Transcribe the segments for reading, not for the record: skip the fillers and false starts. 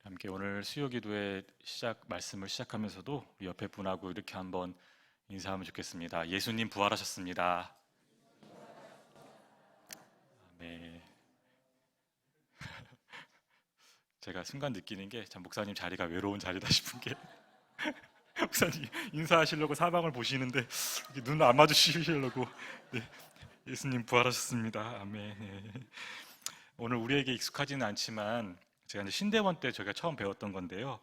함께 오늘 수요 기도의 말씀을 시작하면서도 우리 옆에 분하고 이렇게 한번 인사하면 좋겠습니다. 예수님 부활하셨습니다. 네. 제가 순간 느끼는 게 참 목사님 자리가 외로운 자리다 싶은 게 목사님 인사하시려고 사방을 보시는데 눈 안 마주치시려고. 네. 예수님 부활하셨습니다. 아멘. 네. 오늘 우리에게 익숙하지는 않지만 제가 이제 신대원 때 저희가 처음 배웠던 건데요.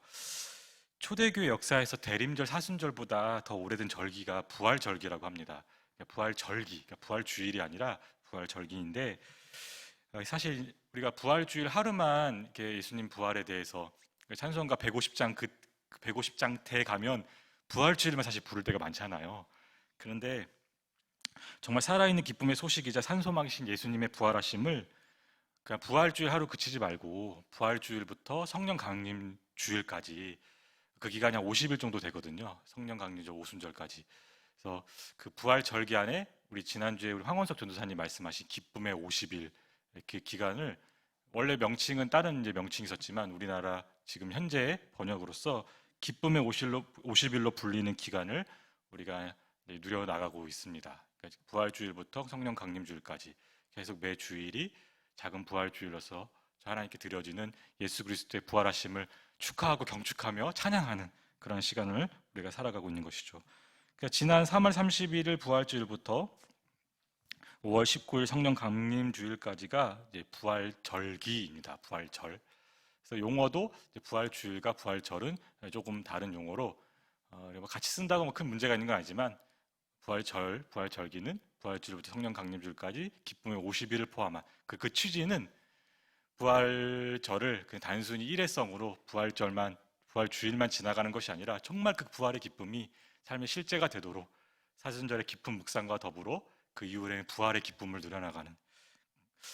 초대교회 역사에서 대림절, 사순절보다 더 오래된 절기가 부활절기라고 합니다. 그러니까 부활절기, 그러니까 부활주일이 아니라 부활절기인데, 사실 우리가 부활주일 하루만 이렇게 예수님 부활에 대해서 찬송가 150장 150장 가면 부활주일만 사실 부를 때가 많잖아요. 그런데 정말 살아있는 기쁨의 소식이자 산소망이신 예수님의 부활하심을 그냥 부활주일 하루 그치지 말고 부활주일부터 성령 강림 주일까지 그 기간이 한 50일 정도 되거든요. 성령 강림절 오순절까지. 그래서 그 부활 절기 안에 우리 지난주에 우리 황원석 전도사님 말씀하신 기쁨의 50일 이렇게 기간을, 원래 명칭은 다른 이제 명칭이 있었지만 우리나라 지금 현재 번역으로서 기쁨의 50일로 불리는 기간을 우리가 누려 나가고 있습니다. 그러니까 부활주일부터 성령 강림주일까지 계속 매 주일이 작은 부활주일로서 하나님께 드려지는 예수 그리스도의 부활하심을 축하하고 경축하며 찬양하는 그런 시간을 우리가 살아가고 있는 것이죠. 그러니까 지난 3월 31일 부활주일부터 5월 19일 성령 강림주일까지가 이제 부활절기입니다. 부활절. 그래서 용어도 부활주일과 부활절은 조금 다른 용어로 같이 쓴다고 큰 문제가 있는 건 아니지만 부활절기는 부활주일부터 성령 강림주일까지 기쁨의 50일을 포함한 그 취지는 부활절을 그냥 단순히 일회성으로 부활주일만 지나가는 것이 아니라 정말 그 부활의 기쁨이 삶의 실제가 되도록 사순절의 깊은 묵상과 더불어 그 이후에는 부활의 기쁨을 누려나가는,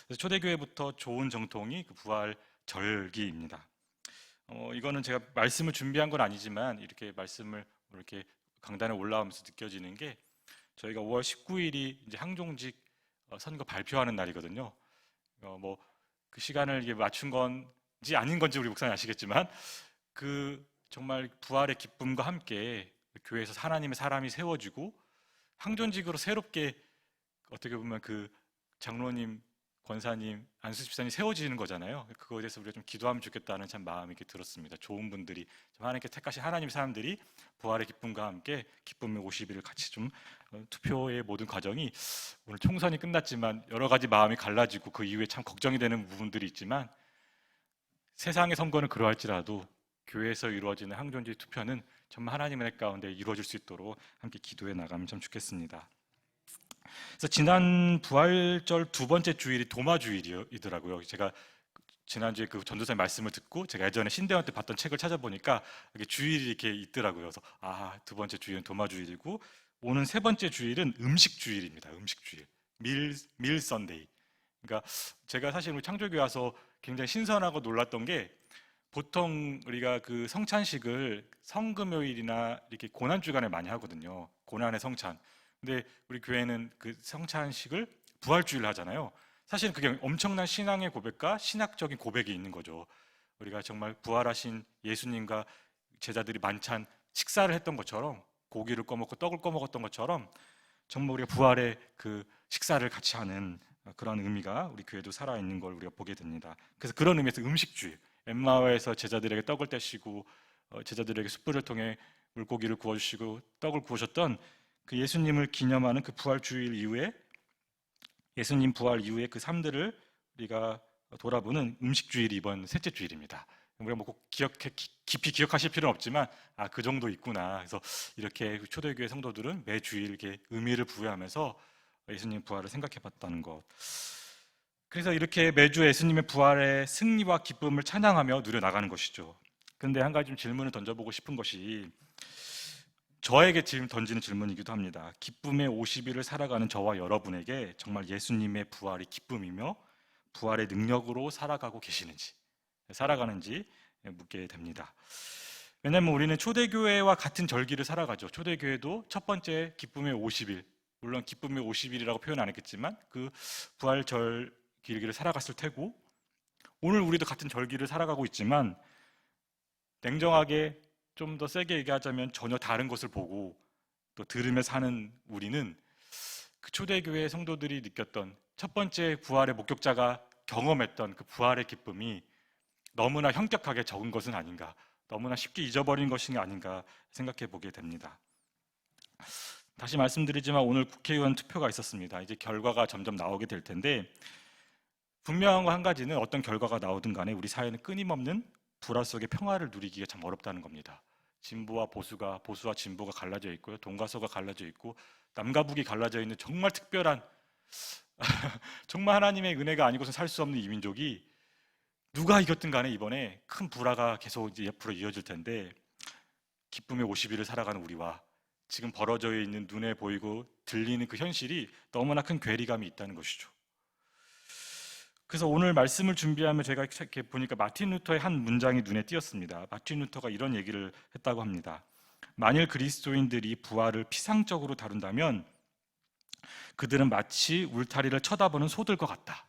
그래서 초대교회부터 좋은 정통이 그 부활절기입니다. 이거는 제가 말씀을 준비한 건 아니지만 이렇게 말씀을 이렇게 강단에 올라오면서 느껴지는 게, 저희가 5월 19일이 이제 항종직 선거 발표하는 날이거든요. 뭐 그 시간을 이게 맞춘 건지 아닌 건지 우리 목사님 아시겠지만, 그 정말 부활의 기쁨과 함께 교회에서 하나님의 사람이 세워지고 항존직으로 새롭게 어떻게 보면 그 장로님, 권사님, 안수 집사님 세워지는 거잖아요. 그거에 대해서 우리가 좀 기도하면 좋겠다는 참 마음이 이렇게 들었습니다. 좋은 분들이, 하나님께 택하신 하나님 사람들이 부활의 기쁨과 함께 기쁨의 50일을 같이 좀 투표의 모든 과정이, 오늘 총선이 끝났지만 여러 가지 마음이 갈라지고 그 이후에 참 걱정이 되는 부분들이 있지만, 세상의 선거는 그러할지라도 교회에서 이루어지는 항존직 투표는 정말 하나님의 가운데 이루어질 수 있도록 함께 기도해 나가면 참 좋겠습니다. 그래서 지난 부활절 두 번째 주일이 도마주일이더라고요. 제가 지난주에 그 전도사님 말씀을 듣고 제가 예전에 신대원 때 봤던 책을 찾아보니까 이게 주일이 이렇게 있더라고요. 그래서 두 번째 주일은 도마주일이고 오는 세 번째 주일은 음식주일입니다. 음식주일, 밀 선데이. 그러니까 제가 사실 우리 창조교회 와서 굉장히 신선하고 놀랐던 게, 보통 우리가 그 성찬식을 성금요일이나 이렇게 고난 주간에 많이 하거든요. 고난의 성찬. 근데 우리 교회는 그 성찬식을 부활주일 하잖아요. 사실 그게 엄청난 신앙의 고백과 신학적인 고백이 있는 거죠. 우리가 정말 부활하신 예수님과 제자들이 만찬 식사를 했던 것처럼, 고기를 꺼먹고 떡을 꺼먹었던 것처럼 정말 우리가 부활의 그 식사를 같이 하는 그런 의미가 우리 교회도 살아있는 걸 우리가 보게 됩니다. 그래서 그런 의미에서 음식주일, 엠마오에서 제자들에게 떡을 떼시고 제자들에게 숯불을 통해 물고기를 구워주시고 떡을 구우셨던 그 예수님을 기념하는 그 부활주일 이후에, 예수님 부활 이후에 그 삶들을 우리가 돌아보는 음식주일이 이번 셋째 주일입니다. 우리가 뭐 꼭 깊이 기억하실 필요는 없지만 그 정도 있구나. 그래서 이렇게 초대교회 성도들은 매 주일 이렇게 의미를 부여하면서 예수님 부활을 생각해봤다는 것. 그래서 이렇게 매주 예수님의 부활의 승리와 기쁨을 찬양하며 누려 나가는 것이죠. 그런데 한 가지 좀 질문을 던져보고 싶은 것이, 저에게 지금 던지는 질문이기도 합니다. 기쁨의 50일을 살아가는 저와 여러분에게 정말 예수님의 부활이 기쁨이며 부활의 능력으로 살아가는지 묻게 됩니다. 왜냐하면 우리는 초대교회와 같은 절기를 살아가죠. 초대교회도 첫 번째 기쁨의 50일, 물론 기쁨의 50일이라고 표현 안 했겠지만 그 부활절 길기를 살아갔을 테고, 오늘 우리도 같은 절기를 살아가고 있지만 냉정하게 좀 더 세게 얘기하자면 전혀 다른 것을 보고 또 들으며 사는 우리는 그 초대교회 성도들이 느꼈던 첫 번째 부활의 목격자가 경험했던 그 부활의 기쁨이 너무나 현격하게 적은 것은 아닌가, 너무나 쉽게 잊어버린 것이 아닌가 생각해 보게 됩니다. 다시 말씀드리지만 오늘 국회의원 투표가 있었습니다. 이제 결과가 점점 나오게 될 텐데 분명한 거 한 가지는 어떤 결과가 나오든 간에 우리 사회는 끊임없는 불화 속의 평화를 누리기가 참 어렵다는 겁니다. 진보와 보수가, 보수와 진보가 갈라져 있고요. 동과 서가 갈라져 있고 남과 북이 갈라져 있는 정말 특별한 정말 하나님의 은혜가 아니고선 살 수 없는 이 민족이 누가 이겼든 간에 이번에 큰 불화가 계속 이제 옆으로 이어질 텐데 기쁨의 50일을 살아가는 우리와 지금 벌어져 있는 눈에 보이고 들리는 그 현실이 너무나 큰 괴리감이 있다는 것이죠. 그래서 오늘 말씀을 준비하며 제가 이렇게 보니까 마틴 루터의 한 문장이 눈에 띄었습니다. 마틴 루터가 이런 얘기를 했다고 합니다. 만일 그리스도인들이 부활을 피상적으로 다룬다면 그들은 마치 울타리를 쳐다보는 소들과 같다.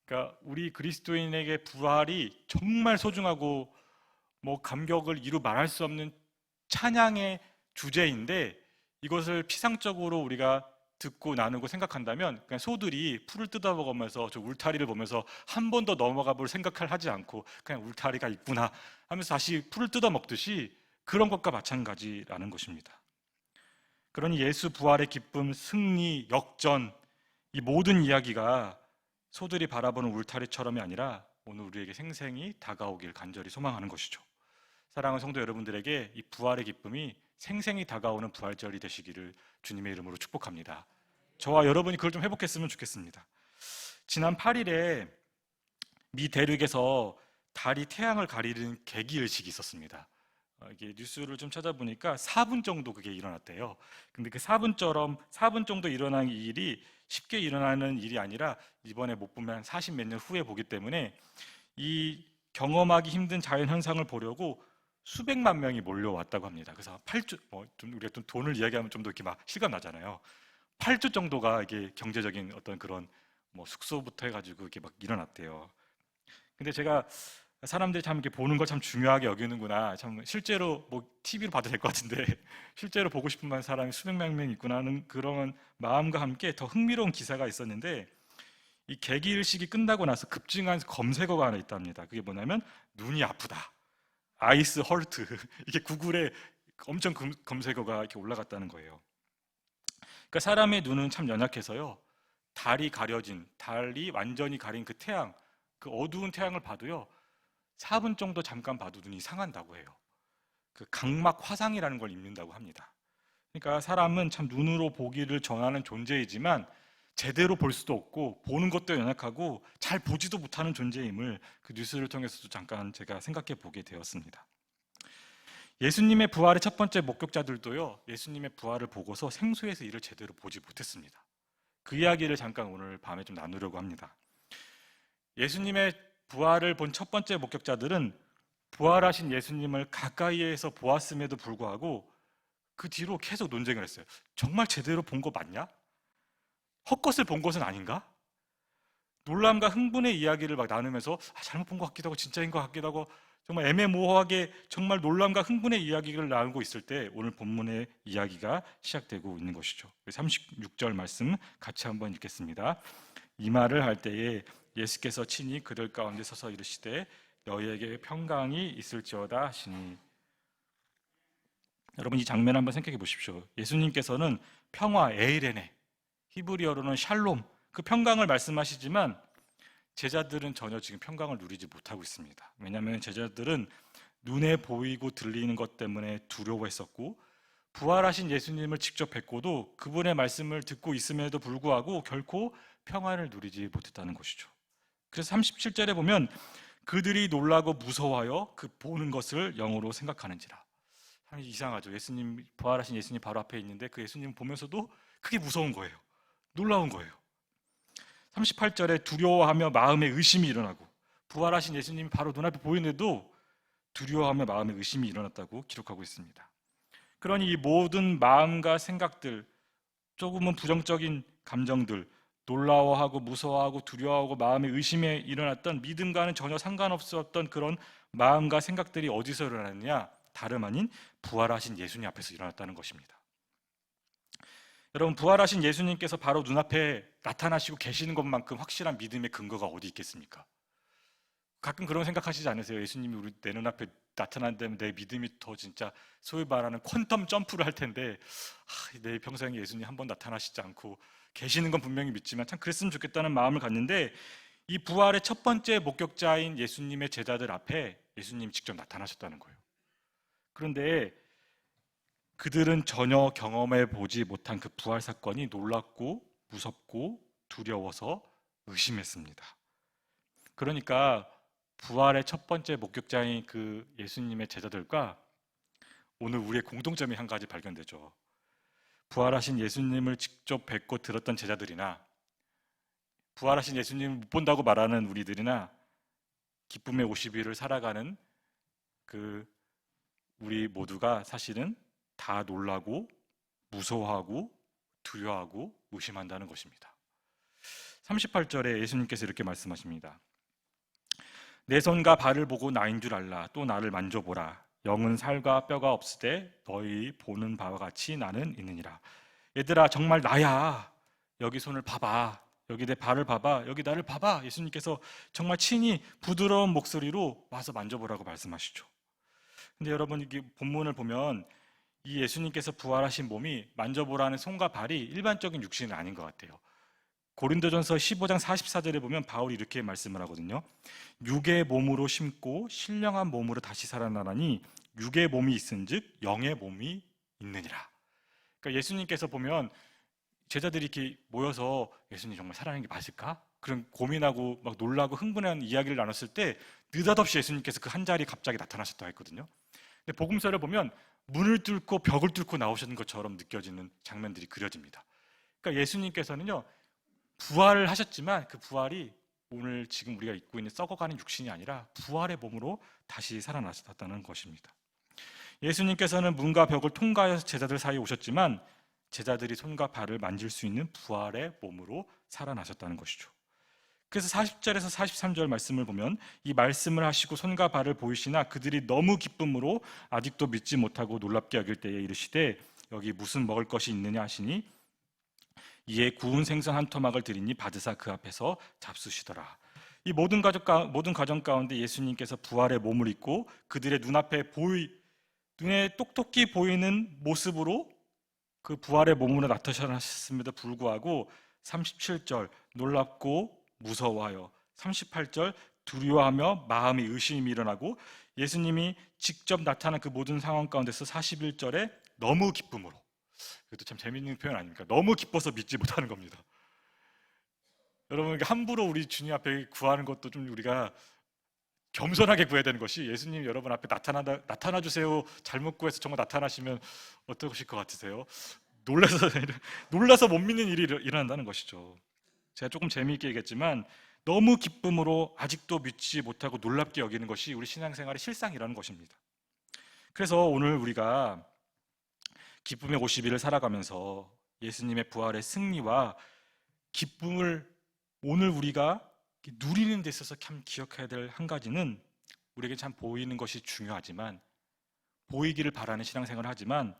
그러니까 우리 그리스도인에게 부활이 정말 소중하고 뭐 감격을 이루 말할 수 없는 찬양의 주제인데 이것을 피상적으로 우리가 듣고 나누고 생각한다면 그냥 소들이 풀을 뜯어먹으면서 저 울타리를 보면서 한 번 더 넘어가 볼 생각을 하지 않고 그냥 울타리가 있구나 하면서 다시 풀을 뜯어먹듯이 그런 것과 마찬가지라는 것입니다. 그러니 예수 부활의 기쁨, 승리, 역전 이 모든 이야기가 소들이 바라보는 울타리처럼이 아니라 오늘 우리에게 생생히 다가오길 간절히 소망하는 것이죠. 사랑하는 성도 여러분들에게 이 부활의 기쁨이 생생히 다가오는 부활절이 되시기를 주님의 이름으로 축복합니다. 저와 여러분이 그걸 좀 회복했으면 좋겠습니다. 지난 8일에 미 대륙에서 달이 태양을 가리는 개기일식이 있었습니다. 이게 뉴스를 좀 찾아보니까 4분 정도 그게 일어났대요. 근데 그 4분 정도 일어난 이 일이 쉽게 일어나는 일이 아니라 이번에 못 보면 40 몇 년 후에 보기 때문에 이 경험하기 힘든 자연 현상을 보려고 수백만 명이 몰려왔다고 합니다. 그래서 8주, 좀 우리가 좀 돈을 이야기하면 좀 더 이렇게 막 실감 나잖아요. 8주 정도가 이게 경제적인 어떤 그런 뭐 숙소부터 해가지고 이렇게 막 일어났대요. 근데 제가 사람들이 참 이렇게 보는 걸 참 중요하게 여기는구나. 참 실제로 뭐 TV로 봐도 될 것 같은데 실제로 보고 싶은 사람이 수백만 명 있구나 하는 그런 마음과 함께 더 흥미로운 기사가 있었는데 이 개기일식이 끝나고 나서 급증한 검색어가 하나 있답니다. 그게 뭐냐면 눈이 아프다. 아이스 헐트 이게 구글에 엄청 검색어가 이렇게 올라갔다는 거예요. 그러니까 사람의 눈은 참 연약해서요. 달이 가려진, 달이 완전히 가린 그 태양, 그 어두운 태양을 봐도요. 4분 정도 잠깐 봐도 눈이 상한다고 해요. 그 각막 화상이라는 걸 입는다고 합니다. 그러니까 사람은 참 눈으로 보기를 전하는 존재이지만 제대로 볼 수도 없고 보는 것도 연약하고 잘 보지도 못하는 존재임을 그 뉴스를 통해서도 잠깐 제가 생각해 보게 되었습니다. 예수님의 부활의 첫 번째 목격자들도요. 예수님의 부활을 보고서 생소해서 이를 제대로 보지 못했습니다. 그 이야기를 잠깐 오늘 밤에 좀 나누려고 합니다. 예수님의 부활을 본 첫 번째 목격자들은 부활하신 예수님을 가까이에서 보았음에도 불구하고 그 뒤로 계속 논쟁을 했어요. 정말 제대로 본 거 맞냐? 헛것을 본 것은 아닌가? 놀람과 흥분의 이야기를 막 나누면서 잘못 본 것 같기도 하고 진짜인 것 같기도 하고 정말 애매모호하게 정말 놀람과 흥분의 이야기를 나누고 있을 때 오늘 본문의 이야기가 시작되고 있는 것이죠. 36절 말씀 같이 한번 읽겠습니다. 이 말을 할 때에 예수께서 친히 그들 가운데 서서 이르시되 너희에게 평강이 있을지어다 하시니. 여러분 이 장면 한번 생각해 보십시오. 예수님께서는 평화, 에이레네, 히브리어로는 샬롬, 그 평강을 말씀하시지만 제자들은 전혀 지금 평강을 누리지 못하고 있습니다. 왜냐하면 제자들은 눈에 보이고 들리는 것 때문에 두려워했었고 부활하신 예수님을 직접 뵙고도 그분의 말씀을 듣고 있음에도 불구하고 결코 평안을 누리지 못했다는 것이죠. 그래서 37절에 보면 그들이 놀라고 무서워하여 그 보는 것을 영으로 생각하는지라. 참 이상하죠. 예수님, 부활하신 예수님 바로 앞에 있는데 그 예수님 보면서도 그게 무서운 거예요. 놀라운 거예요. 38절에 두려워하며 마음에 의심이 일어나고 부활하신 예수님이 바로 눈앞에 보이는데도 두려워하며 마음에 의심이 일어났다고 기록하고 있습니다. 그러니 이 모든 마음과 생각들, 조금은 부정적인 감정들, 놀라워하고 무서워하고 두려워하고 마음의 의심에 일어났던 믿음과는 전혀 상관없었던 그런 마음과 생각들이 어디서 일어났느냐? 다름 아닌 부활하신 예수님 앞에서 일어났다는 것입니다. 여러분, 부활하신 예수님께서 바로 눈앞에 나타나시고 계시는 것만큼 확실한 믿음의 근거가 어디 있겠습니까? 가끔 그런 생각하시지 않으세요? 예수님이 우리 내 눈앞에 나타난다면 내 믿음이 더 진짜 소위 말하는 퀀텀 점프를 할 텐데 내 평생에 예수님 한 번 나타나시지 않고 계시는 건 분명히 믿지만 참 그랬으면 좋겠다는 마음을 갖는데, 이 부활의 첫 번째 목격자인 예수님의 제자들 앞에 예수님이 직접 나타나셨다는 거예요. 그런데 그들은 전혀 경험해 보지 못한 그 부활 사건이 놀랍고 무섭고 두려워서 의심했습니다. 그러니까 부활의 첫 번째 목격자인 그 예수님의 제자들과 오늘 우리의 공통점이 한 가지 발견되죠. 부활하신 예수님을 직접 뵙고 들었던 제자들이나 부활하신 예수님을 못 본다고 말하는 우리들이나 기쁨의 50일을 살아가는 그 우리 모두가 사실은 다 놀라고 무서워하고 두려워하고 의심한다는 것입니다. 38절에 예수님께서 이렇게 말씀하십니다. 내 손과 발을 보고 나인 줄 알라. 또 나를 만져보라. 영은 살과 뼈가 없으되 너희 보는 바와 같이 나는 있느니라. 얘들아, 정말 나야. 여기 손을 봐봐. 여기 내 발을 봐봐. 여기 나를 봐봐. 예수님께서 정말 친히 부드러운 목소리로 와서 만져보라고 말씀하시죠. 근데 여러분, 이게 본문을 보면 이 예수님께서 부활하신 몸이 만져보라는 손과 발이 일반적인 육신은 아닌 것 같아요. 고린도전서 15장 44절에 보면 바울이 이렇게 말씀을 하거든요. 육의 몸으로 심고 신령한 몸으로 다시 살아나라니 육의 몸이 있은즉 영의 몸이 있느니라. 그러니까 예수님께서 보면 제자들이 이렇게 모여서 예수님 정말 살아나는 게 맞을까? 그런 고민하고 막 놀라고 흥분한 이야기를 나눴을 때 느닷없이 예수님께서 그 한 자리에 갑자기 나타나셨다고 했거든요. 근데 복음서를 보면 문을 뚫고 벽을 뚫고 나오시는 것처럼 느껴지는 장면들이 그려집니다. 그러니까 예수님께서는요, 부활을 하셨지만 그 부활이 오늘 지금 우리가 입고 있는 썩어가는 육신이 아니라 부활의 몸으로 다시 살아나셨다는 것입니다. 예수님께서는 문과 벽을 통과해서 제자들 사이에 오셨지만 제자들이 손과 발을 만질 수 있는 부활의 몸으로 살아나셨다는 것이죠. 그래서 40절에서 43절 말씀을 보면 이 말씀을 하시고 손과 발을 보이시나 그들이 너무 기쁨으로 아직도 믿지 못하고 놀랍게 여길 때에 이르시되 여기 무슨 먹을 것이 있느냐 하시니 이에 구운 생선 한 토막을 드리니 받으사 그 앞에서 잡수시더라. 이 모든 가정 가운데 예수님께서 부활의 몸을 입고 그들의 눈에 똑똑히 보이는 모습으로 그 부활의 몸으로 나타나셨음에도 불구하고 37절 놀랍고 무서워하여, 38절 두려워하며 마음의 의심이 일어나고, 예수님이 직접 나타난 그 모든 상황 가운데서 41절에 너무 기쁨으로, 이것도 참 재미있는 표현 아닙니까? 너무 기뻐서 믿지 못하는 겁니다. 여러분, 함부로 우리 주님 앞에 구하는 것도 좀 우리가 겸손하게 구해야 되는 것이, 예수님 여러분 앞에 나타나 주세요 잘못 구해서 정말 나타나시면 어떠실 것 같으세요? 놀라서 못 믿는 일이 일어난다는 것이죠. 제가 조금 재미있게 얘기했지만 너무 기쁨으로 아직도 믿지 못하고 놀랍게 여기는 것이 우리 신앙생활의 실상이라는 것입니다. 그래서 오늘 우리가 기쁨의 50일을 살아가면서 예수님의 부활의 승리와 기쁨을 오늘 우리가 누리는 데 있어서 참 기억해야 될 한 가지는, 우리에게 참 보이는 것이 중요하지만, 보이기를 바라는 신앙생활을 하지만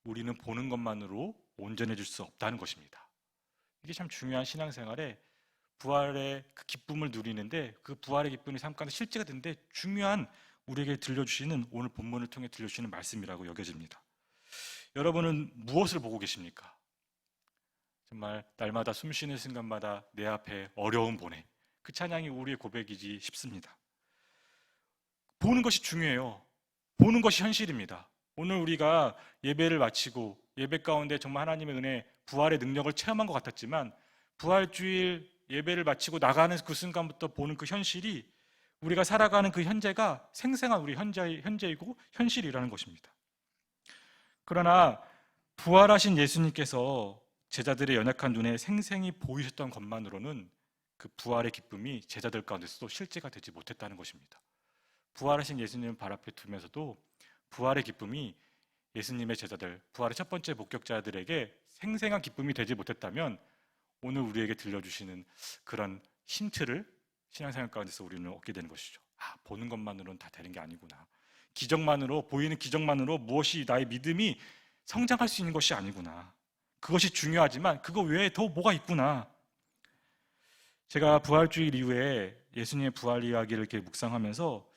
우리는 보는 것만으로 온전해질 수 없다는 것입니다. 이게 참 중요한 신앙생활에 부활의 그 기쁨을 누리는데, 그 부활의 기쁨이 삶 가운데 실제가 되는데 중요한 우리에게 들려주시는, 오늘 본문을 통해 들려주시는 말씀이라고 여겨집니다. 여러분은 무엇을 보고 계십니까? 정말 날마다 숨쉬는 순간마다 내 앞에 어려움 보내, 그 찬양이 우리의 고백이지 싶습니다. 보는 것이 중요해요. 보는 것이 현실입니다. 오늘 우리가 예배를 마치고 예배 가운데 정말 하나님의 은혜, 부활의 능력을 체험한 것 같았지만 부활주일 예배를 마치고 나가는 그 순간부터 보는 그 현실이, 우리가 살아가는 그 현재가 생생한 우리 현재이고 현실이라는 것입니다. 그러나 부활하신 예수님께서 제자들의 연약한 눈에 생생히 보이셨던 것만으로는 그 부활의 기쁨이 제자들 가운데서도 실제가 되지 못했다는 것입니다. 부활하신 예수님을 발 앞에 두면서도 부활의 기쁨이 예수님의 제자들, 부활의 첫 번째 목격자들에게 생생한 기쁨이 되지 못했다면 오늘 우리에게 들려주시는 그런 힌트를 신앙생활 가운데서 우리는 얻게 되는 것이죠. 보는 것만으로는 다 되는 게 아니구나. 보이는 기적만으로 무엇이 나의 믿음이 성장할 수 있는 것이 아니구나. 그것이 중요하지만 그거 외에 더 뭐가 있구나. 제가 부활주일 이후에 예수님의 부활 이야기를 이렇게 묵상하면서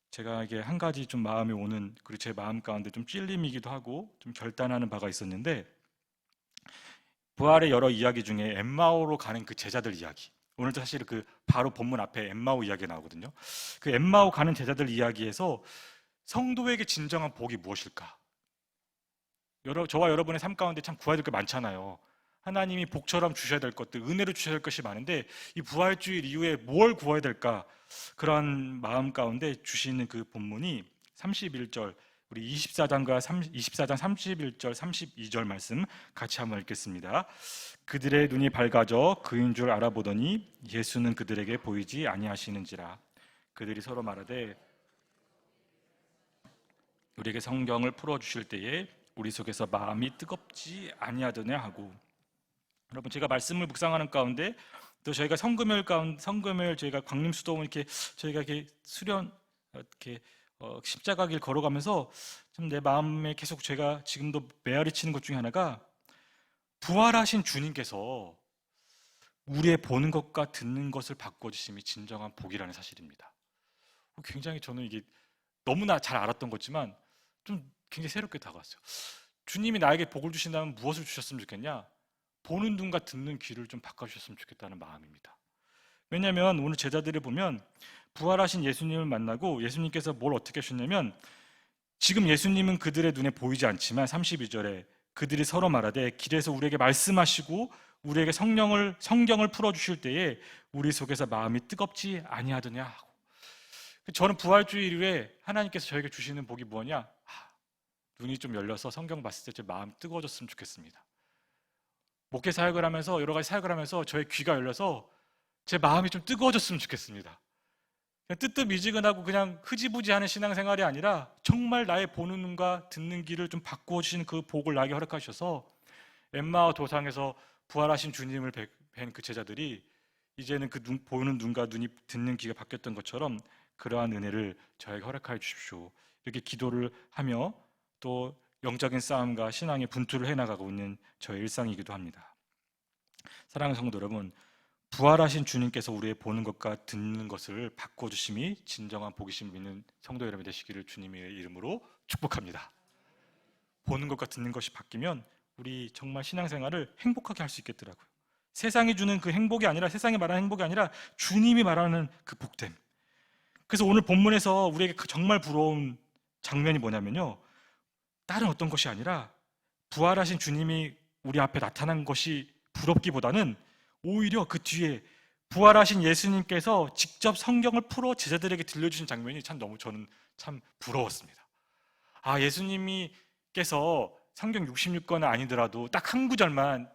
제가 이게 한 가지 좀 마음에 오는, 그리고 제 마음 가운데 좀 찔림이기도 하고 좀 결단하는 바가 있었는데, 부활의 여러 이야기 중에 엠마오로 가는 그 제자들 이야기, 오늘도 사실 그 바로 본문 앞에 엠마오 이야기가 나오거든요. 그 엠마오 가는 제자들 이야기에서 성도에게 진정한 복이 무엇일까? 저와 여러분의 삶 가운데 참 구해야 될 게 많잖아요. 하나님이 복처럼 주셔야 될 것들, 은혜로 주셔야 될 것이 많은데 이 부활주일 이후에 뭘 구해야 될까? 그런 마음 가운데 주시는 그 본문이 31절, 우리 24장 31절 32절 말씀 같이 한번 읽겠습니다. 그들의 눈이 밝아져 그인 줄 알아보더니 예수는 그들에게 보이지 아니하시는지라. 그들이 서로 말하되 우리에게 성경을 풀어주실 때에 우리 속에서 마음이 뜨겁지 아니하더냐 하고. 여러분, 제가 말씀을 묵상하는 가운데 또 저희가 성금요일 저희가 광림수도원 이렇게 저희가 이렇게 이렇게 십자가 길 걸어가면서 좀 내 마음에 계속 제가 지금도 메아리 치는 것 중에 하나가, 부활하신 주님께서 우리의 보는 것과 듣는 것을 바꿔주심이 진정한 복이라는 사실입니다. 굉장히 저는 이게 너무나 잘 알았던 거지만 좀 굉장히 새롭게 다가왔어요. 주님이 나에게 복을 주신다면 무엇을 주셨으면 좋겠냐? 보는 눈과 듣는 귀를 좀 바꿔주셨으면 좋겠다는 마음입니다. 왜냐하면 오늘 제자들을 보면 부활하신 예수님을 만나고 예수님께서 뭘 어떻게 하셨냐면, 지금 예수님은 그들의 눈에 보이지 않지만 32절에 그들이 서로 말하되 길에서 우리에게 말씀하시고 우리에게 성경을 풀어주실 때에 우리 속에서 마음이 뜨겁지 아니하더냐 하고. 저는 부활주일 후에 하나님께서 저에게 주시는 복이 뭐냐? 눈이 좀 열려서 성경 봤을 때 제 마음 뜨거워졌으면 좋겠습니다. 목회 사역을 하면서 여러 가지 사역을 하면서 저의 귀가 열려서 제 마음이 좀 뜨거워졌으면 좋겠습니다. 그냥 뜨뜻미지근하고 그냥 흐지부지하는 신앙생활이 아니라 정말 나의 보는 눈과 듣는 귀를 좀 바꾸어 주시는 그 복을 나에게 허락하셔서 엠마오 도상에서 부활하신 주님을 뵌 그 제자들이 이제는 그 보는 눈과 눈이 듣는 귀가 바뀌었던 것처럼 그러한 은혜를 저에게 허락하여 주십시오. 이렇게 기도를 하며 또 영적인 싸움과 신앙의 분투를 해나가고 있는 저의 일상이기도 합니다. 사랑하는 성도 여러분, 부활하신 주님께서 우리의 보는 것과 듣는 것을 바꿔주심이 진정한 복이심 믿는 성도 여러분 되시기를 주님의 이름으로 축복합니다. 보는 것과 듣는 것이 바뀌면 우리 정말 신앙생활을 행복하게 할 수 있겠더라고요. 세상이 주는 그 행복이 아니라, 세상이 말하는 행복이 아니라 주님이 말하는 그 복됨. 그래서 오늘 본문에서 우리에게 정말 부러운 장면이 뭐냐면요, 다른 어떤 것이 아니라 부활하신 주님이 우리 앞에 나타난 것이 부럽기보다는 오히려 그 뒤에 부활하신 예수님께서 직접 성경을 풀어 제자들에게 들려주신 장면이 저는 참 부러웠습니다. 예수님께서 성경 66권은 아니더라도 딱 한 구절만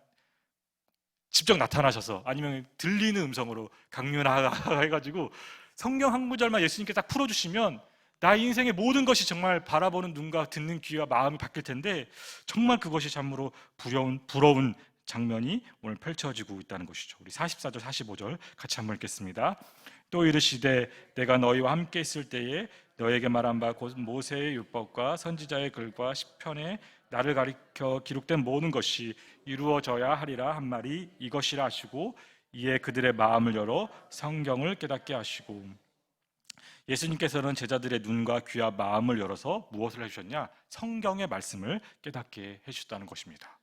직접 나타나셔서, 아니면 들리는 음성으로 강륜하가 해가지고 성경 한 구절만 예수님께 딱 풀어주시면 나의 인생의 모든 것이 정말 바라보는 눈과 듣는 귀와 마음이 바뀔 텐데, 정말 그것이 참으로 부러운 장면이 오늘 펼쳐지고 있다는 것이죠. 우리 44절 45절 같이 한번 읽겠습니다. 또 이르시되 내가 너희와 함께 있을 때에 너에게 말한 바 곧 모세의 율법과 선지자의 글과 시편에 나를 가리켜 기록된 모든 것이 이루어져야 하리라 한 말이 이것이라 하시고, 이에 그들의 마음을 열어 성경을 깨닫게 하시고. 예수님께서는 제자들의 눈과 귀와 마음을 열어서 무엇을 해주셨냐? 성경의 말씀을 깨닫게 해주셨다는 것입니다.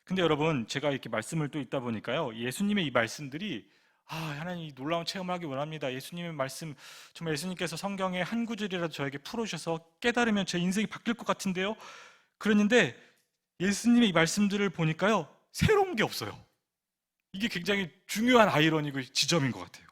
근데 여러분, 제가 이렇게 말씀을 또 읽다 보니까요, 예수님의 이 말씀들이 하나님, 이 놀라운 체험을 하기 원합니다. 예수님의 말씀, 정말 예수님께서 성경의 한 구절이라도 저에게 풀어주셔서 깨달으면 제 인생이 바뀔 것 같은데요. 그랬는데 예수님의 이 말씀들을 보니까요, 새로운 게 없어요. 이게 굉장히 중요한 아이러니고 지점인 것 같아요.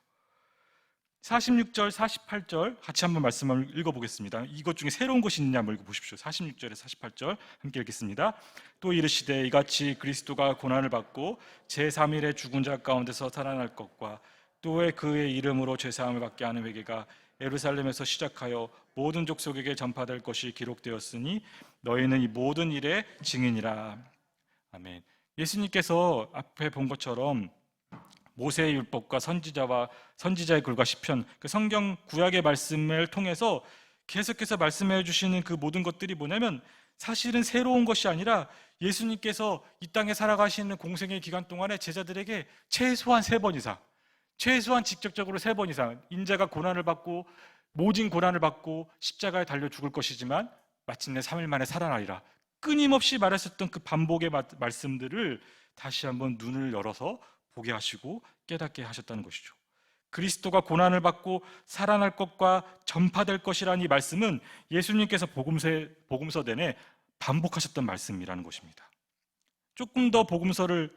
46절, 48절 같이 한번 말씀을 읽어보겠습니다. 이것 중에 새로운 것이 있느냐 한번 읽어보십시오. 46절에 48절 함께 읽겠습니다. 또 이르시되 이같이 그리스도가 고난을 받고 제3일에 죽은 자 가운데서 살아날 것과 또 그의 이름으로 죄사함을 받게 하는 회개가 예루살렘에서 시작하여 모든 족속에게 전파될 것이 기록되었으니 너희는 이 모든 일의 증인이라. 아멘. 예수님께서 앞에 본 것처럼 모세의 율법과 선지자의 글과 시편, 그 성경 구약의 말씀을 통해서 계속해서 말씀해 주시는 그 모든 것들이 뭐냐면 사실은 새로운 것이 아니라 예수님께서 이 땅에 살아가시는 공생의 기간 동안에 제자들에게 최소한 3번 이상, 최소한 직접적으로 3번 이상 인자가 고난을 받고 모진 고난을 받고 십자가에 달려 죽을 것이지만 마침내 3일 만에 살아나리라, 끊임없이 말했었던 그 반복의 말씀들을 다시 한번 눈을 열어서 보게 하시고 깨닫게 하셨다는 것이죠. 그리스도가 고난을 받고 살아날 것과 전파될 것이라는 이 말씀은 예수님께서 복음서 내내 반복하셨던 말씀이라는 것입니다. 조금 더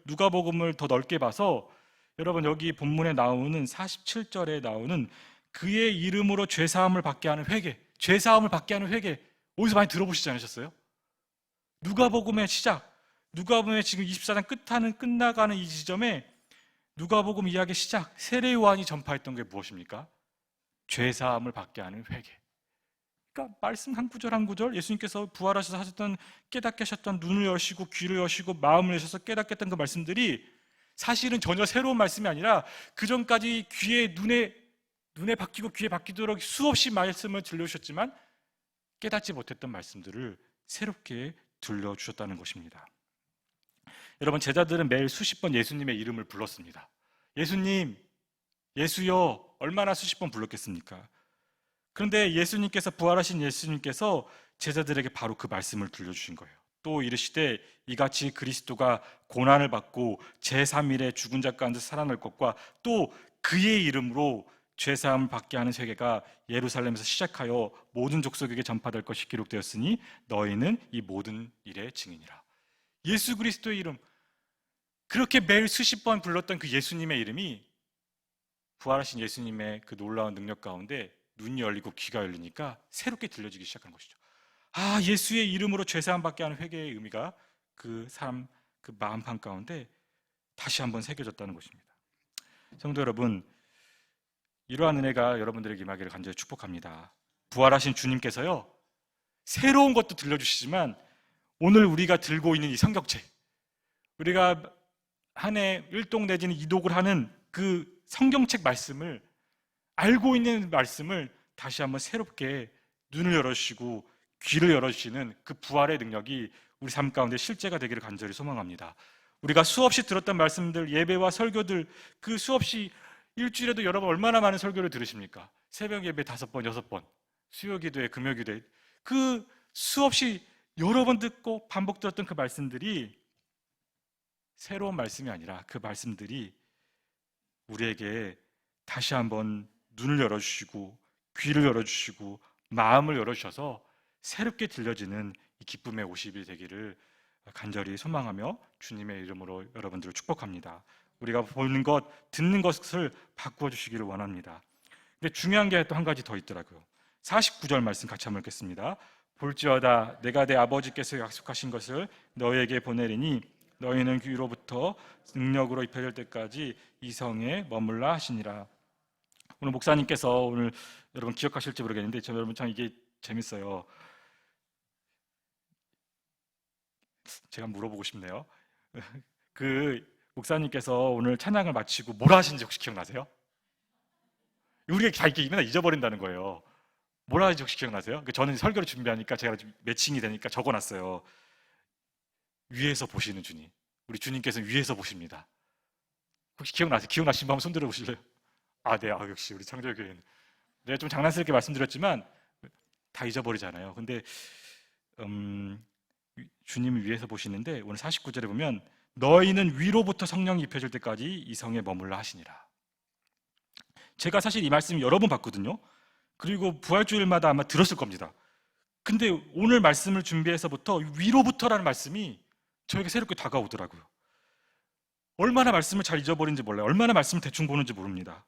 누가복음을 더 넓게 봐서 여러분 여기 본문에 나오는 47절에 나오는 그의 이름으로 죄사함을 받게 하는 회개, 죄사함을 받게 하는 회개, 어디서 많이 들어보시지 않으셨어요? 누가복음의 시작, 누가복음의 지금 24장 끝나가는 이 지점에 누가복음 이야기의 시작, 세례 요한이 전파했던 게 무엇입니까? 죄사함을 받게 하는 회개. 그러니까 말씀 한 구절 한 구절 예수님께서 부활하셔서 하셨던, 깨닫게 하셨던, 눈을 여시고 귀를 여시고 마음을 여셔서 깨닫게 했던 그 말씀들이 사실은 전혀 새로운 말씀이 아니라 그 전까지 눈에 박히고 귀에 박히도록 수없이 말씀을 들려주셨지만 깨닫지 못했던 말씀들을 새롭게 들려주셨다는 것입니다. 여러분, 제자들은 매일 수십 번 예수님의 이름을 불렀습니다. 예수님, 예수여, 얼마나 수십 번 불렀겠습니까? 그런데 부활하신 예수님께서 제자들에게 바로 그 말씀을 들려주신 거예요. 또 이르시되 이같이 그리스도가 고난을 받고 제3일에 죽은 자 가운데 살아날 것과 또 그의 이름으로 죄사함을 받게 하는 세계가 예루살렘에서 시작하여 모든 족속에게 전파될 것이 기록되었으니 너희는 이 모든 일의 증인이라. 예수 그리스도의 이름, 그렇게 매일 수십 번 불렀던 그 예수님의 이름이 부활하신 예수님의 그 놀라운 능력 가운데 눈이 열리고 귀가 열리니까 새롭게 들려지기 시작한 것이죠. 아, 예수의 이름으로 죄사함 받게 하는 회개의 의미가 그 사람 그 마음판 가운데 다시 한번 새겨졌다는 것입니다. 성도 여러분, 이러한 은혜가 여러분들에게 임하기를 간절히 축복합니다. 부활하신 주님께서요, 새로운 것도 들려주시지만 오늘 우리가 들고 있는 이 성경책, 우리가 한 해 1독 내지는 2독을 하는 그 성경책 말씀을, 알고 있는 말씀을 다시 한번 새롭게 눈을 열어주시고 귀를 열어주시는 그 부활의 능력이 우리 삶 가운데 실제가 되기를 간절히 소망합니다. 우리가 수없이 들었던 말씀들, 예배와 설교들, 그 수없이 일주일에도 여러분 얼마나 많은 설교를 들으십니까? 새벽 예배 5번, 6번, 수요 기도회, 금요 기도회, 그 수없이 여러 번 듣고 반복 들었던 그 말씀들이 새로운 말씀이 아니라 그 말씀들이 우리에게 다시 한번 눈을 열어주시고 귀를 열어주시고 마음을 열어주셔서 새롭게 들려지는 이 기쁨의 50일 되기를 간절히 소망하며 주님의 이름으로 여러분들을 축복합니다. 우리가 보는 것, 듣는 것을 바꾸어 주시기를 원합니다. 근데 중요한 게 또 한 가지 더 있더라고요. 49절 말씀 같이 한번 읽겠습니다. 볼지어다 내가 내 아버지께서 약속하신 것을 너희에게 보내리니 너희는 위로부터 능력으로 입혀질 때까지 이 성에 머물라 하시니라. 오늘 목사님께서 오늘 여러분 기억하실지 모르겠는데 여러분 참 이게 재밌어요. 제가 물어보고 싶네요. 그 목사님께서 오늘 찬양을 마치고 뭐라 하신지 혹시 기억나세요? 우리가 다 이렇게 맨날 잊어버린다는 거예요. 뭐라 하는지 혹시 기억나세요? 저는 설교를 준비하니까 제가 매칭이 되니까 적어놨어요. 위에서 보시는 주님, 우리 주님께서는 위에서 보십니다. 혹시 기억나세요? 기억나신 분 한번 손 들어보실래요? 아, 네, 역시 우리 창조교회는. 내가 좀 장난스럽게 말씀드렸지만 다 잊어버리잖아요. 근데 주님을 위에서 보시는데 오늘 49절에 보면 너희는 위로부터 성령이 입혀질 때까지 이 성에 머물라 하시니라. 제가 사실 이 말씀 여러 번 봤거든요. 그리고 부활주일마다 아마 들었을 겁니다. 근데 오늘 말씀을 준비해서부터 위로부터라는 말씀이 저에게 새롭게 다가오더라고요. 얼마나 말씀을 잘 잊어버린지 몰라요. 얼마나 말씀을 대충 보는지 모릅니다.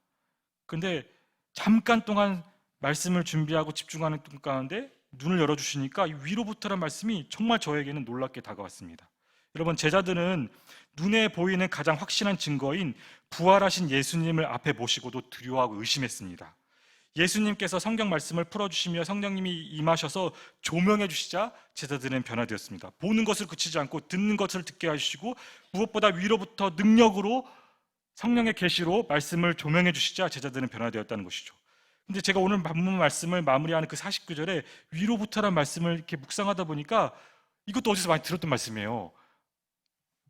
근데 잠깐 동안 말씀을 준비하고 집중하는 가운데 눈을 열어주시니까 이 위로부터라는 말씀이 정말 저에게는 놀랍게 다가왔습니다. 여러분, 제자들은 눈에 보이는 가장 확실한 증거인 부활하신 예수님을 앞에 보시고도 두려워하고 의심했습니다. 예수님께서 성경 말씀을 풀어주시며 성령님이 임하셔서 조명해 주시자 제자들은 변화되었습니다. 보는 것을 그치지 않고 듣는 것을 듣게 하시고 무엇보다 위로부터 능력으로 성령의 계시로 말씀을 조명해 주시자 제자들은 변화되었다는 것이죠. 근데 제가 오늘 본문 말씀을 마무리하는 그 49절에 위로부터라는 말씀을 이렇게 묵상하다 보니까 이것도 어디서 많이 들었던 말씀이에요.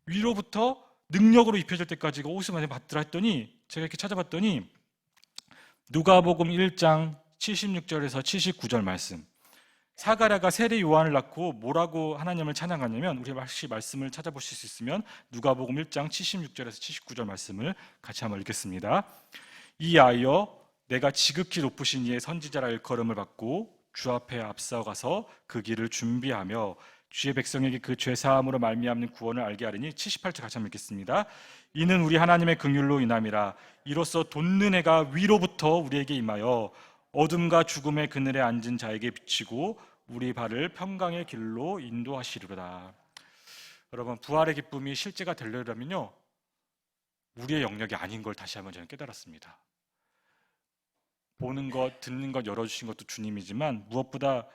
위로부터 능력으로 입혀질 때까지 이거 어디서 많이 봤더라 했더니 제가 이렇게 찾아봤더니 누가복음 1장 76절에서 79절 말씀. 사가랴가 세례 요한을 낳고 뭐라고 하나님을 찬양하냐면, 우리 혹시 말씀을 찾아보실 수 있으면 누가복음 1장 76절에서 79절 말씀을 같이 한번 읽겠습니다. 이 아이여 내가 지극히 높으신 이의 선지자라 일컬음을 받고 주 앞에 앞서가서 그 길을 준비하며 주의 백성에게 그 죄사함으로 말미암는 구원을 알게 하리니. 78절 같이 한번 읽겠습니다. 이는 우리 하나님의 긍휼로 인함이라. 이로써 돋는 해가 위로부터 우리에게 임하여 어둠과 죽음의 그늘에 앉은 자에게 비치고 우리 발을 평강의 길로 인도하시리로다. 여러분, 부활의 기쁨이 실제가 되려면요, 우리의 영역이 아닌 걸 다시 한번 저는 깨달았습니다. 보는 것, 듣는 것 열어주신 것도 주님이지만 무엇보다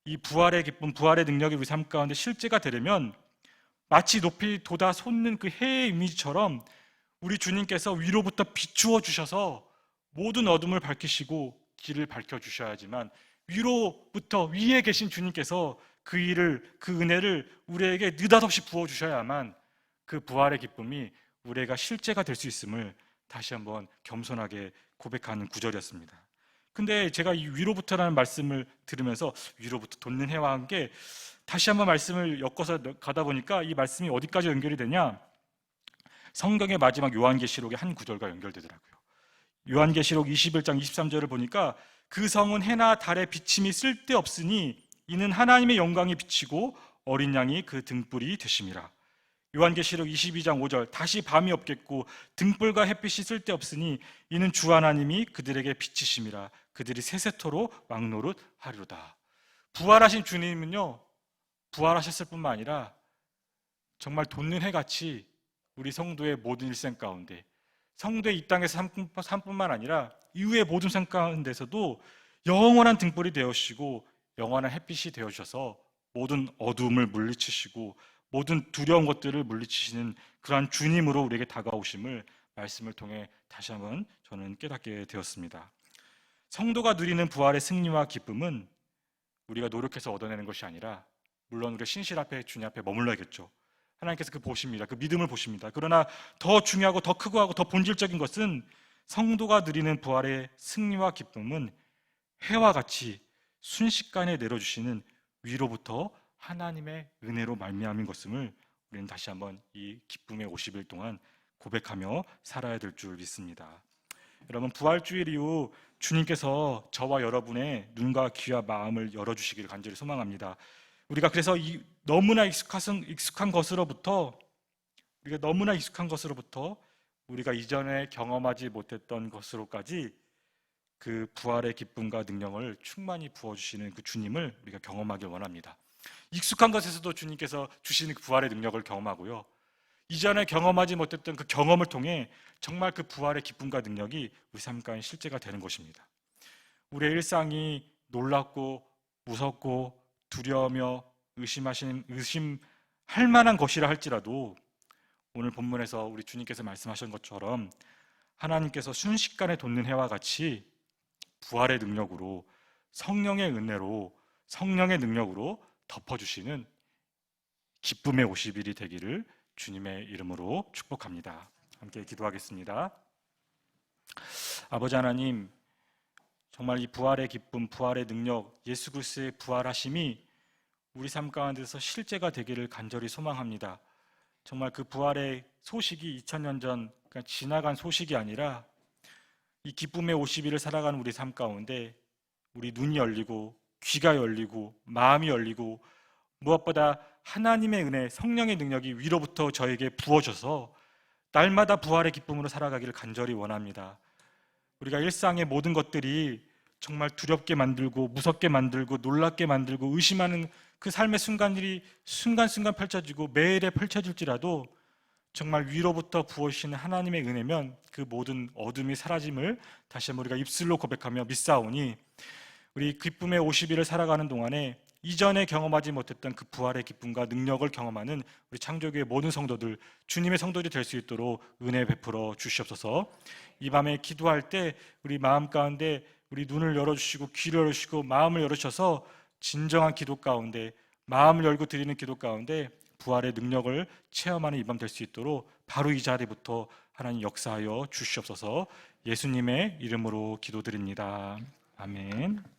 이 부활의 기쁨, 부활의 능력이 우리 삶 가운데 실제가 되려면 마치 높이 돋아 솟는 그 해의 이미지처럼 우리 주님께서 위로부터 비추어 주셔서 모든 어둠을 밝히시고 길을 밝혀주셔야지만, 위로부터 위에 계신 주님께서 그 일을, 그 은혜를 우리에게 느닷없이 부어주셔야만 그 부활의 기쁨이 우리가 실제가 될 수 있음을 다시 한번 겸손하게 고백하는 구절이었습니다. 근데 제가 이 위로부터라는 말씀을 들으면서 위로부터 돋는 해와 함께 다시 한번 말씀을 엮어서 가다 보니까 이 말씀이 어디까지 연결이 되냐, 성경의 마지막 요한계시록의 한 구절과 연결되더라고요. 요한계시록 21장 23절을 보니까 그 성은 해나 달의 비침이 쓸데없으니 이는 하나님의 영광이 비치고 어린 양이 그 등불이 되심이라. 요한계시록 22장 5절 다시 밤이 없겠고 등불과 햇빛이 쓸데없으니 이는 주 하나님이 그들에게 비치심이라. 그들이 세세토로 왕노릇 하리로다. 부활하신 주님은요, 부활하셨을 뿐만 아니라 정말 돋는 해같이 우리 성도의 모든 일생 가운데, 성도의 이 땅에서 삶뿐만 아니라 이후의 모든 삶 가운데서도 영원한 등불이 되어주시고 영원한 햇빛이 되어주셔서 모든 어두움을 물리치시고 모든 두려운 것들을 물리치시는 그러한 주님으로 우리에게 다가오심을 말씀을 통해 다시 한번 저는 깨닫게 되었습니다. 성도가 누리는 부활의 승리와 기쁨은 우리가 노력해서 얻어내는 것이 아니라, 물론 우리가 신실 앞에 주님 앞에 머물러야겠죠. 하나님께서 그 보십니다. 그 믿음을 보십니다. 그러나 더 중요하고 더 크고 하고 더 본질적인 것은 성도가 누리는 부활의 승리와 기쁨은 해와 같이 순식간에 내려주시는 위로부터 하나님의 은혜로 말미암은 것임을 우리는 다시 한번 이 기쁨의 50일 동안 고백하며 살아야 될 줄 믿습니다. 여러분, 부활주일 이후 주님께서 저와 여러분의 눈과 귀와 마음을 열어주시기를 간절히 소망합니다. 우리가 그래서 너무나 익숙한 것으로부터 우리가 이전에 경험하지 못했던 것으로까지 그 부활의 기쁨과 능력을 충만히 부어주시는 그 주님을 우리가 경험하길 원합니다. 익숙한 것에서도 주님께서 주시는 그 부활의 능력을 경험하고요, 이전에 경험하지 못했던 그 경험을 통해 정말 그 부활의 기쁨과 능력이 우리 삶 가운데 실제가 되는 것입니다. 우리의 일상이 놀랍고 무섭고 두려우며 의심할 만한 것이라 할지라도 오늘 본문에서 우리 주님께서 말씀하신 것처럼 하나님께서 순식간에 돋는 해와 같이 부활의 능력으로, 성령의 은혜로, 성령의 능력으로 덮어주시는 기쁨의 50일이 되기를 주님의 이름으로 축복합니다. 함께 기도하겠습니다. 아버지 하나님, 정말 이 부활의 기쁨, 부활의 능력, 예수 그리스도의 부활하심이 우리 삶 가운데서 실제가 되기를 간절히 소망합니다. 정말 그 부활의 소식이 2000년 전 지나간 소식이 아니라 이 기쁨의 50일을 살아가는 우리 삶 가운데 우리 눈이 열리고 귀가 열리고 마음이 열리고 무엇보다 하나님의 은혜, 성령의 능력이 위로부터 저에게 부어져서 날마다 부활의 기쁨으로 살아가기를 간절히 원합니다. 우리가 일상의 모든 것들이 정말 두렵게 만들고 무섭게 만들고 놀랍게 만들고 의심하는 그 삶의 순간들이 순간순간 펼쳐지고 매일에 펼쳐질지라도 정말 위로부터 부어주시는 하나님의 은혜면 그 모든 어둠이 사라짐을 다시 한번 우리가 입술로 고백하며 믿사오니, 우리 기쁨의 50일을 살아가는 동안에 이전에 경험하지 못했던 그 부활의 기쁨과 능력을 경험하는 우리 창조교회 모든 성도들, 주님의 성도들이 될 수 있도록 은혜 베풀어 주시옵소서. 이 밤에 기도할 때 우리 마음 가운데 우리 눈을 열어주시고 귀를 열어주시고 마음을 열어주셔서 진정한 기도 가운데, 마음을 열고 드리는 기도 가운데 부활의 능력을 체험하는 이 밤 될 수 있도록 바로 이 자리부터 하나님 역사하여 주시옵소서. 예수님의 이름으로 기도드립니다. 아멘.